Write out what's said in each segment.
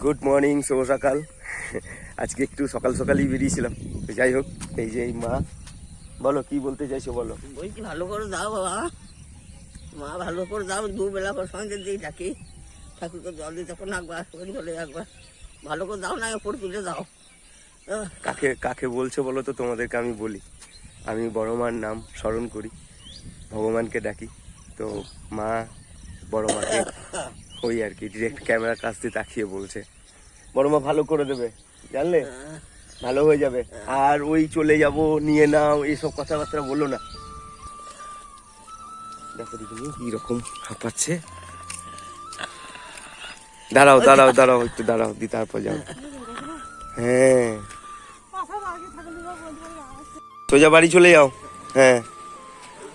Good morning, শুভ সকাল। আজকে একটু সকাল সকালই বেরিয়েছিলাম। যাই হোক, এই যে মা, বলো কি বলতে চাইছো বলো। বলছি ভালো করে দাও বাবা, মা ভালো করে দাও। দুবেলা করে সঙ্গে দিয়ে ডাকি, ঠাকুরকে জল দিই তখন একবার, শরীর হলে একবার ভালো করে দাও, না উপর তুলে দাও। কাকে কাকে বলছো বলো তো? তোমাদেরকে আমি বলি, আমি বড় মার নাম স্মরণ করি, ভগবানকে ডাকি। তো মা বড় মাকে ওই আর কি ডিরেক্ট ক্যামেরার কাছ দিয়ে তাকিয়ে বলছে বড় মা ভালো করে দেবে, জানলে ভালো হয়ে যাবে। আর ওই চলে যাব নিয়ে নাও এইসব কথাবার্তা বলো না। দেখো দেখিনি কিরকম হাঁপাচ্ছে। দাঁড়াও দাঁড়াও দাঁড়াও, একটু দাঁড়াও দি তারপর যাও। হ্যাঁ, সোজা বাড়ি চলে যাও। হ্যাঁ,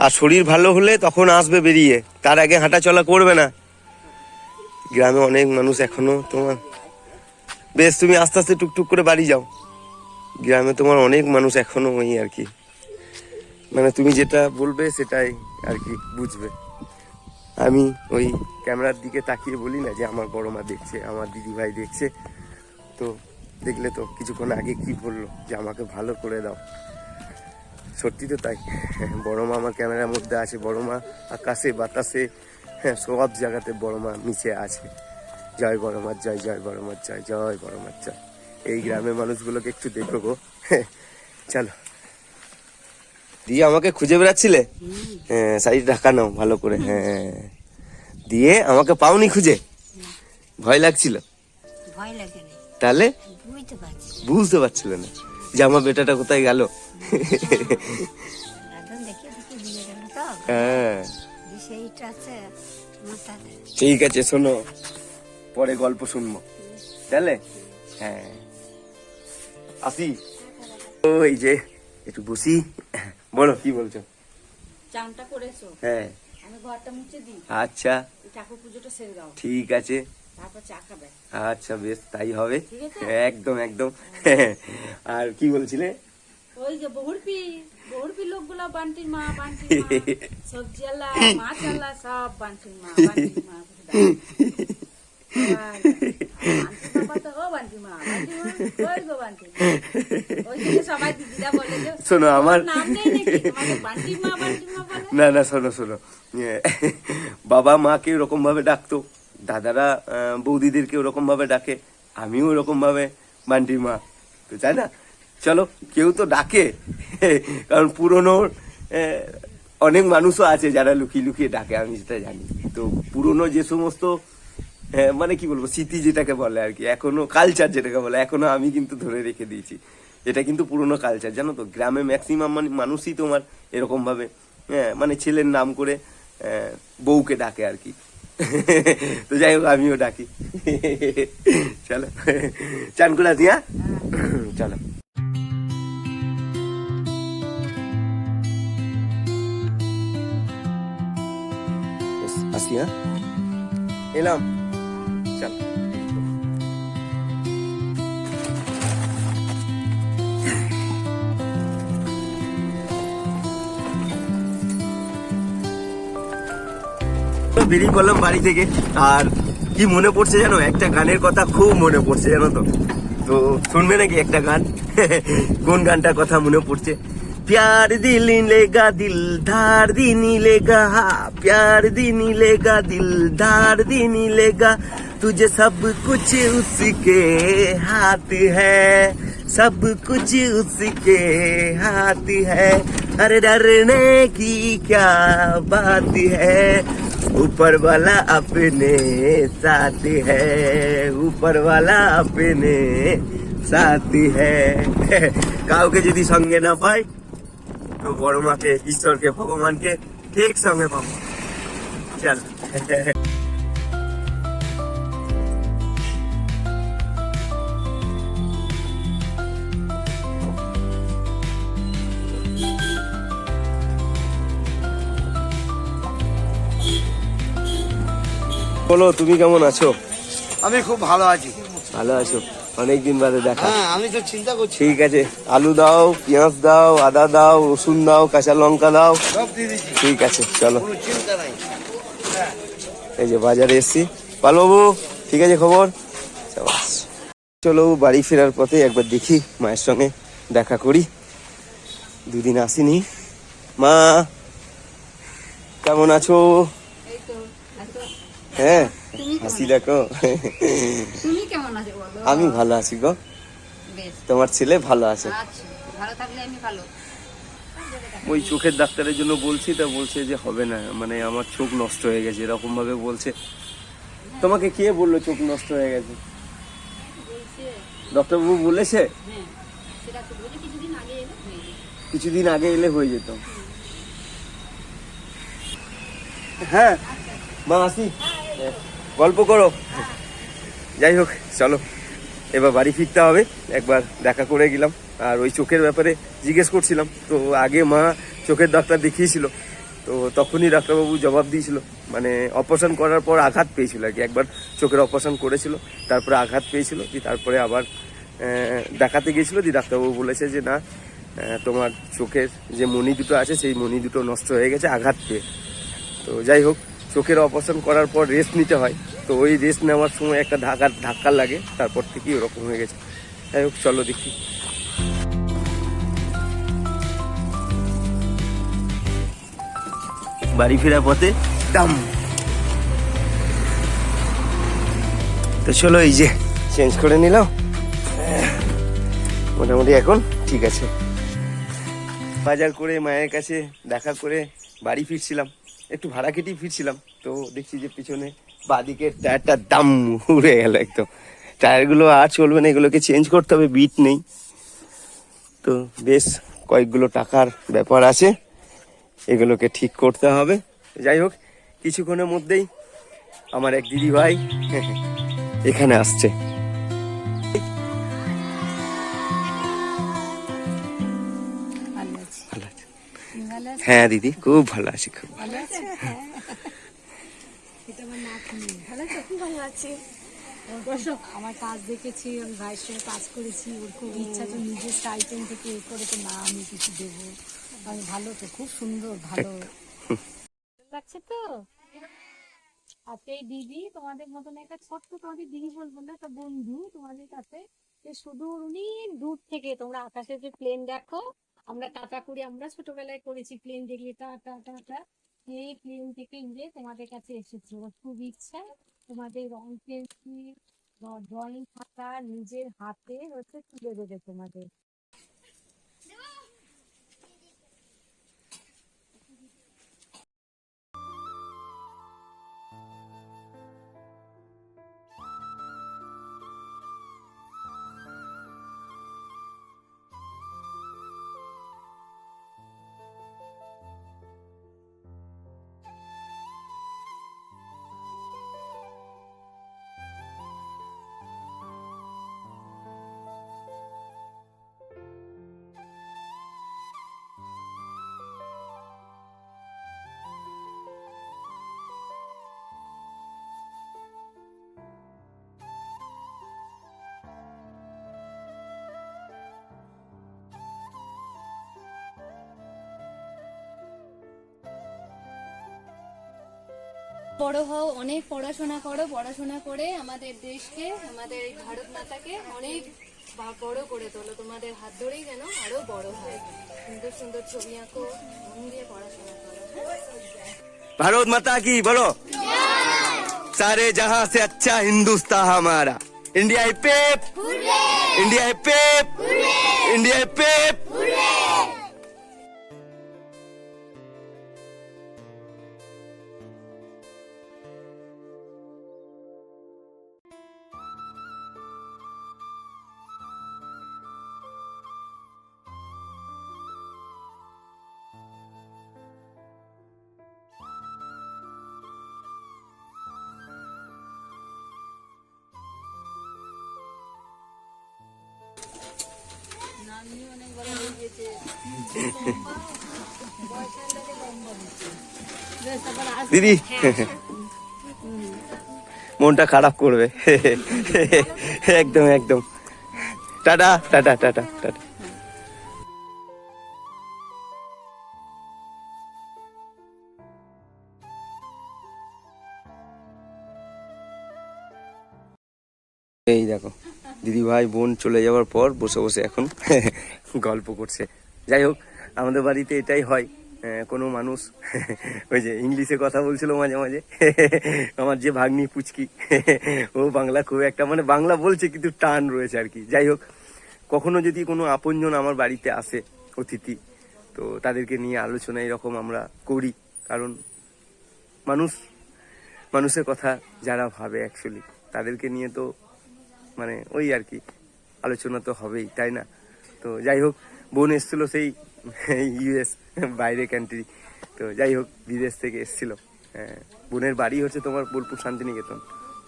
আর শরীর ভালো হলে তখন আসবে বেরিয়ে, তার আগে হাঁটা চলা করবে না। গ্রামে অনেক মানুষ এখনো তোমার, বেশ তুমি আস্তে আস্তে টুকটুক করে বাড়ি যাও। গ্রামে তোমার অনেক মানুষ এখনো ওই আর কি, মানে তুমি যেটা বলবে সেটাই আর কি বুঝবে। আমি ওই ক্যামেরার দিকে তাকিয়ে বলি না যে আমার বড় মা দেখছে, আমার দিদি ভাই দেখছে। তো দেখলে তো কিছুক্ষণ আগে কি বললো যে আমাকে ভালো করে দাও। সত্যি তো তাই, বড় মা আমার ক্যামেরার মধ্যে আছে। বড় মা আকাশে বাতাসে, হ্যাঁ, সব জায়গাতে বড় মা মিশে আছে। জয় বড় মার জয়, জয় বড় মার জয়, জয় বড় মার জয়। এই গ্রামের মানুষগুলোকে একটু দেখো গো। চলো, দিয়ে আমাকে খুঁজে বেড়াচ্ছিলে? হ্যাঁ, শাড়ি ঢাকা নাও ভালো করে। হ্যাঁ, দিয়ে আমাকে পাওনি খুঁজে? ভয় লাগছিল? ভয় লাগে না, তাহলে বুঝতে পারছি, বুঝতে পারছিল না যে আমার বেটাটা কোথায় গেল। হ্যাঁ, ঠিক আছে, শোনো, পরে গল্প শুনবো, তাহলে। হ্যাঁ, আসি। ওই যে একটু বসি, বলো কি বলছো। চানটা করেছো? হ্যাঁ, আমি ঘরটা মুছে দিই। আচ্ছা, ঠাকুর পুজোটা সেরে দাও, ঠিক আছে। তারপর চা খাবে। আচ্ছা, বেশ তাই হবে। ঠিক আছে? একদম একদম। আর কি বলছিলে? ওই যে বহুরপি লোকগুলা বান্টির মা, সবজি আলা, মাছ আলা, সব বান্টির মা। শোনো আমার, নাম নেই নাকি তোমাদের বান্টির মা বলে? না না, শোনো শোনো, বাবা মাকে ওরকম ভাবে ডাকতো, দাদারা বৌদিদেরকে ওরকম ভাবে ডাকে, আমিও ওরকম ভাবে বান্টি মা, তো তাই না? চলো, কেউ তো ডাকে, কারণ পুরনো অনেক মানুষও আছে যারা লুকিয়ে লুকিয়ে ডাকে, আমি যেটা জানি। তো পুরনো যে সমস্ত মানে কি বলবো, স্মৃতি যেটাকে বলে আর কি, এখনো কালচার যেটাকে বলে, এখনো আমি কিন্তু ধরে রেখে দিয়েছি। এটা কিন্তু পুরনো কালচার, জানো তো। গ্রামে ম্যাক্সিমাম মানুষই তোমার এরকম ভাবে, হ্যাঁ, মানে ছেলের নাম করে বউকে ডাকে আর কি। তো যাই হোক, আমিও ডাকি। চলো, চান করে দিয়া, চলো। আসি, হ্যাঁ, এলাম, চল। বেরিয়ে পড়লাম বাড়ি থেকে, আর কি মনে পড়ছে জানো, একটা গানের কথা খুব মনে পড়ছে, জানো তো। তো শুনবে নাকি একটা গান? কোন গানটার কথা মনে পড়ছে? प्यार दिल लेगा दिल धार दिन लेगा, प्यार दिन लेगा दिल धार दिन लेगा, तुझे सब कुछ उसके हाथ है, सब कुछ उसके हाथ है, अरे डरने की क्या बात है, ऊपर वाला अपने साथ है, ऊपर वाला अपने साथ है। কাউকে যদি সঙ্গে না পাই তো বড় মাকে, ঈশ্বরকে, ভগবানকে ঠিক সঙ্গে পাবো। চল, বলো তুমি কেমন আছো? আমি খুব ভালো আছি। ভালো আছো? অনেকদিন বাদে দেখা। হ্যাঁ, আমি তো চিন্তা করছি। ঠিক আছে, আলু দাও, পেঁয়াজ দাও, আদা দাও, রসুন দাও, কাঁচা লঙ্কা দাও, সব দিয়ে দিচ্ছি, ঠিক আছে চলো। কোনো চিন্তা নাই। এই যে বাজারে এসছি, পালবাবু, ঠিক আছে খবর? চলো বাড়ি ফেরার পথে একবার দেখি মায়ের সঙ্গে দেখা করি, দুদিন আসিনি। মা কেমন আছো? এই তো আছো। হ্যাঁ, তুমি কেমন হাসি দেখো। তুমি কেমন আছো বলো? আমি ভালো আছি গো, বেশ, তোমার ছেলে ভালো আছে? আচ্ছা, ভালো থাকলে আমি ভালো। ওই চোখের ডাক্তারের জন্য বলছি, তা বলছে যে হবে না, মানে আমার চোখ নষ্ট হয়ে গেছে এরকম ভাবে বলছে। তোমাকে কে বললো চোখ নষ্ট হয়ে গেছে? বলছে ডক্টরবাবু বলেছে? হ্যাঁ, সেটা তো বলে কিছুদিন আগে এলো হয়ে গেছে। কিছুদিন আগে এলে হয়ে যেত। হ্যাঁ মা আসি, গল্প করো। যাই হোক চলো, এবার বাড়ি ফিরতে হবে। একবার দেখা করে গেলাম, আর ওই চোখের ব্যাপারে জিজ্ঞেস করছিলাম। তো আগে মা চোখের ডাক্তার দেখিয়েছিল, তো তখনই ডাক্তারবাবু জবাব দিয়েছিল, মানে অপারেশন করার পর আঘাত পেয়েছিল আর কি। একবার চোখের অপারেশন করেছিল, তারপরে আঘাত পেয়েছিল, দিয়ে তারপরে আবার দেখাতে গিয়েছিল। দিয়ে ডাক্তারবাবু বলেছে যে না, তোমার চোখের যে মণি দুটো আছে সেই মণি দুটো নষ্ট হয়ে গেছে আঘাত পেয়ে। তো যাই হোক, চোখের অপারেশন করার পর রেস্ট নিতে হয়, তো ওই রেস্ট নেওয়ার সময় একটা ধাক্কা লাগে, তারপর থেকেই ওরকম হয়ে গেছে। যাই হোক চলো দেখি। বাড়ি ফেরার পথে দাম, তো চলো এই যে চেঞ্জ করে নিলাম, মোটামুটি এখন ঠিক আছে। বাজার করে মায়ের কাছে দেখা করে বাড়ি ফিরছিলাম, একটু ভাড়া কেটেই ফিরছিলাম, তো দেখছি যে পিছনে বাদিকের টায়ারটার দাম উড়ে গেল একদম। টায়ারগুলো আর চলবে না, এগুলোকে চেঞ্জ করতে হবে, বিট নেই। তো বেশ কয়েকগুলো টাকার ব্যাপার আছে, এগুলোকে ঠিক করতে হবে। যাই হোক, কিছুক্ষণের মধ্যেই আমার এক দিদি ভাই এখানে আসছে। ভালো আছি। ভালো আছে? তুমি ভালো আছো? হ্যাঁ দিদি, খুব ভালো আছি, খুব। ভালো আছো? হ্যাঁ। এটা আমার নাতনি। ভালো আছো? খুব ভালো আছি। বসো। আমার কাজ দেখেছি, আমি ভাইয়ের সঙ্গে কাজ করেছি, ওর খুব ইচ্ছা তো নিজের টাইটেন থেকে এ করে তো না আমি কিছু দেবো। আমি ভালো তো, খুব সুন্দর, ভালো লাগছে তো। আচ্ছা এই দিদি তোমাদের মতন একটা ছোট্ট, তোমাদের দিদি বলবো না, একটা বন্ধু তোমাদের কাছে, যে শুধু অনেক দূর থেকে তোমরা আকাশে যে প্লেন দেখো, আমরা টাটা করি, আমরা ছোটবেলায় করেছি, প্লেন দেখলে টাটা টাটা, এই প্লেন থেকে উড়ে তোমাদের কাছে এসেছে। ওর খুব ইচ্ছা তোমাদের রং পেন্সিল, ড্রয়িং খাতা নিজের হাতে হচ্ছে তুলে দেবে তোমাদের। বড় হও, অনেক পড়াশোনা করো, পড়াশোনা করে আমাদের দেশকে, আমাদের এই ভারত মাতাকে অনেক বড় করে তোলো। তোমাদের হাত ধরেই যেন আরো বড় হয়। সুন্দর সুন্দর ছবি আঁকো, মন দিয়ে পড়াশোনা করো। भारत माता की बोलो, सारे जहां से अच्छा हिंदुस्तान हमारा। इंडिया है पेप, इंडिया है पेप, इंडिया है पेप। দিদি মনটা খারাপ করবে। একদম একদম, টাটা টাটা টাটা টাটা। এই দেখো দিদি ভাই বোন চলে যাওয়ার পর বসে বসে এখন গল্প করছে। যাই হোক, আমাদের বাড়িতে এটাই হয়, কোনো মানুষ ওই যে ইংলিশে কথা বলছিল মাঝে মাঝে আমার যে ভাগ্নি পুচকি ও বাংলা খুব একটা মানে বাংলা বলছে কিন্তু টান রয়েছে আর কি। যাই হোক, কখনো যদি কোনো আপনজন আমার বাড়িতে আসে অতিথি, তো তাদেরকে নিয়ে আলোচনা এরকম আমরা করি, কারণ মানুষের কথা যারা ভাবে অ্যাকচুয়ালি তাদেরকে নিয়ে তো মানে ওই আর কি আলোচনা তো হবেই, তাই না? তো যাই হোক, বোন এসেছিলো সেই ইউএস, বাইরে কান্ট্রি, তো যাই হোক বিদেশ থেকে এসেছিলো। বোনের বাড়ি হচ্ছে তোমার বোলপুর শান্তিনিকেতন।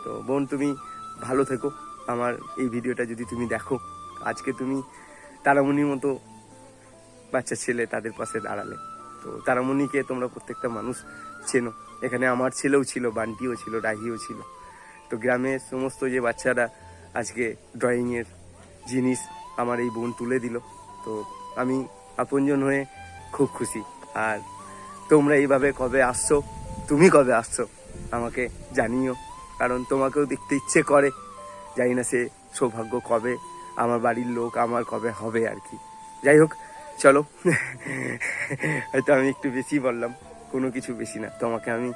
তো বোন তুমি ভালো থেকো, আমার এই ভিডিওটা যদি তুমি দেখো, আজকে তুমি তারামণির মতো বাচ্চা ছেলে তাদের পাশে দাঁড়ালে। তো তারামণিকে তোমরা প্রত্যেকটা মানুষ চেনো, এখানে আমার ছেলেও ছিল, বান্টিও ছিল, রাহিও ছিল। তো গ্রামের সমস্ত যে বাচ্চারা আজকে ড্রয়িংয়ের জিনিস আমার এই বোন তুলে দিল, তো আমি আপনজন হয়ে খুব খুশি। আর তোমরা এইভাবে কবে আসছো, তুমি কবে আসছো আমাকে জানিও, কারণ তোমাকেও দেখতে ইচ্ছে করে। জানি না সে সৌভাগ্য কবে আমার বাড়ির লোক আমার কবে হবে আর কি। যাই হোক, চলো হয়তো আমি একটু বেশি বললাম, কোনো কিছু বেশি না। তোমাকে আমি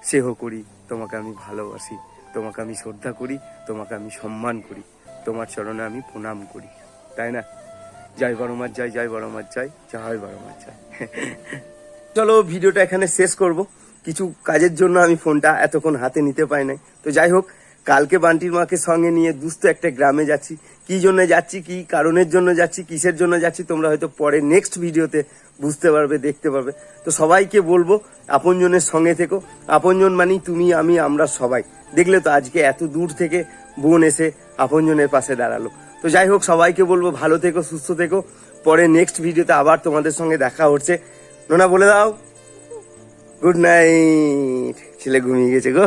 স্নেহ করি, তোমাকে আমি ভালোবাসি, তোমাকে আমি শ্রদ্ধা করি, তোমাকে আমি সম্মান করি, তোমার চরণে আমি প্রণাম করি, তাই না? জয় বড় মার জয়, জয় বড় মার জয়, জয় বড় মার জয়। চলো ভিডিওটা এখানে শেষ করব। কিছু কাজের জন্য আমি ফোনটা এতক্ষণ হাতে নিতে পাই নাই। তো যাই হোক, কালকে বান্টির মাকে সঙ্গে নিয়ে দুস্থ একটা গ্রামে যাচ্ছি। কি জন্য যাচ্ছি, কি কারণের জন্য যাচ্ছি, কিসের জন্য যাচ্ছি, তোমরা হয়তো পরে নেক্সট ভিডিওতে বুঝতে পারবে, দেখতে পারবে। তো সবাইকে বলবো আপনজনের সঙ্গে থেকো। আপনজন মানেই তুমি, আমি, আমরা সবাই। দেখলে তো আজকে এত দূর থেকে বোন এসে আপনজনের পাশে দাঁড়ালো। তো যাই হোক, সবাইকে বলবো ভালো থেকো, সুস্থ থেকো। পরে নেক্সট ভিডিওতে আবার তোমাদের সঙ্গে দেখা হচ্ছে। নোনা বলে দাও গুড নাইট। ছেলে ঘুমিয়ে গেছে গো।